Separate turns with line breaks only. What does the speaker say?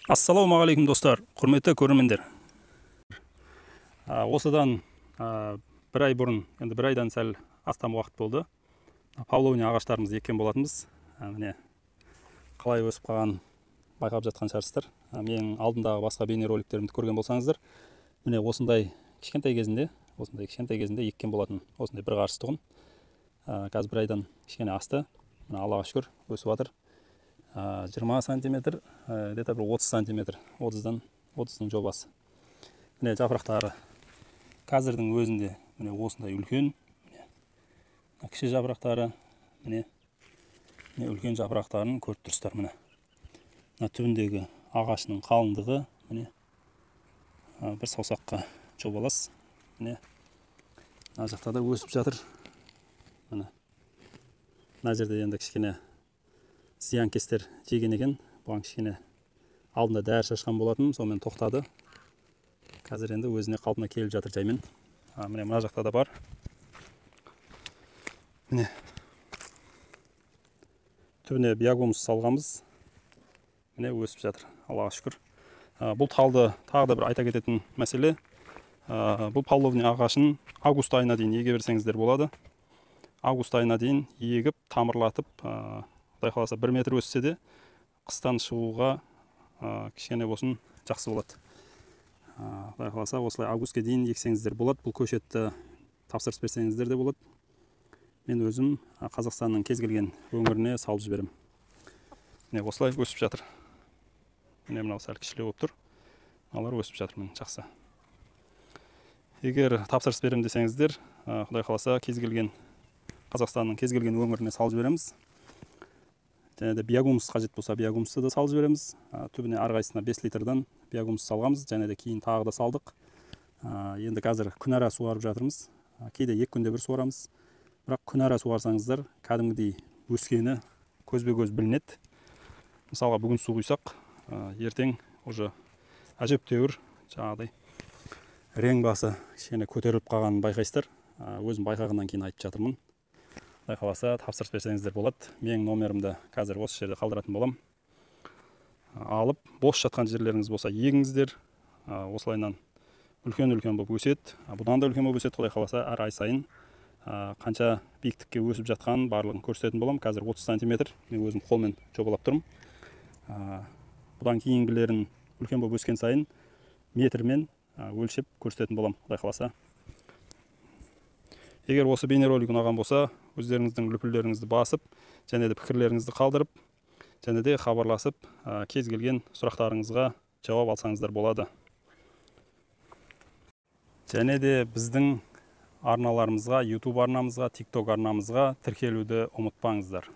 Ассалаумағалейкум достар, құрметті көрермендер. Осыдан бір ай бұрын, енді бір айдан сәл астам уақыт болды. Павловния ағаштарымызды еккен болатынбыз. Міне қалай өсіп қалғанын байқап жатқан шығарсыздар. Менің алдындағы басқа бейнероликтерімді көрген болсаңыздар, міне осындай кішкентай кезінде еккен болатын. Осындай бір қарыс тұғын. Қазір бір айдан кішкене асты. Міне Аллаға шүкір өсіп жатыр. 20 сантиметр, где-то бір 30 сантиметр, 30-ның жобасы. Міне жапырақтары қазірдің өзінде міне осындай үлкен, кіші жапырақтары, міне үлкен жапырақтарын көріп тұрсыздар. Міне түбіндегі ағашының қалыңдығы міне бір саусаққа жобалас. Міне мына жақта да өсіп жатыр. Міне мына жерде енді кішкене зиянкестер жеген екен. Бұған кішкене алдында дәрі шашқан болатын, сонымен тоқтады. Қазір енді өзіне қалпына келіп жатыр жаймен. Міне мына жақта да бар. Міне түбіне биогумус салғанбыз. Міне өсіп жатыр. Аллаға шүкір. Бұл талды тағы да бір айта кететін мәселе. Бұл Павловния ағашын август айына дейін еге берсеңіздер болады. Август айына дейін егіп, тамырлатып, Құдай қаласа 1 метр өссе де қыстан шығуға кішкене болсын жақсы болады. Құдай қаласа осылай августке дейін ексеңіздер болады. Бұл көшетті тапсырыс берсеңіздер де болады. Мен өзім Қазақстанның кез келген өңіріне салып жіберем. Міне осылай өсіп жатыр. Міне мынау сәл кішілеу болып тұр. Алар өсіп жатыр міне жақсы. Егер тапсырыс берем десеңіздер, Құдай қаласа Қазақстанның кез келген өңіріне салып жібереміз. Және де биогумус қажет болса, биогумусты да салып жібереміз. Түбіне әрқайсысына 5 литрдан биогумус салғанбыз, және де кейін тағы да салдық. Енді қазір күнара суарып жатырмыз. Кейде 2 күнде бір суарамыз. Бірақ күнара суарсаңыздар, кәдімгідей өскені көзбе-көз білінеді. Мысалға бүгін су құйсақ, ертең уже әжептәуір жаңағыдай рең басы кішкене көтеріліп қалғанын байқайсыздар. Өзім байқағаннан кейін айтып жатырмын. Құдай қаласа тапсырыс берсеңіздер болады. Менің номерімді қазір осы жерде қалдыратын болам. Алып, бос жатқан жерлеріңіз болса егіңіздер. Осылайынан үлкен-үлкен болып өседі. Бұдан да үлкен болып өседі. Құдай қаласа әр ай сайын қанша биіктікке өсіп жатқанын барлығын көрсететін болам. Қазір 30 сантиметр. Мен өзім қолмен жобалап тұрмын. Бұдан кейінгілерін үлкен болып өскен сайын метрмен өлшеп көрсететін болам. Құдай қаласа. Егер осы бейнеролик ұнаған болса, өздеріңіздің лүпілдеріңізді басып, және де пікірлеріңізді қалдырып, және де хабарласып, кез келген сұрақтарыңызға жауап алсаңыздар болады. Және де біздің арналарымызға, YouTube арнамызға, TikTok арнамызға тіркелуді ұмытпаңыздар.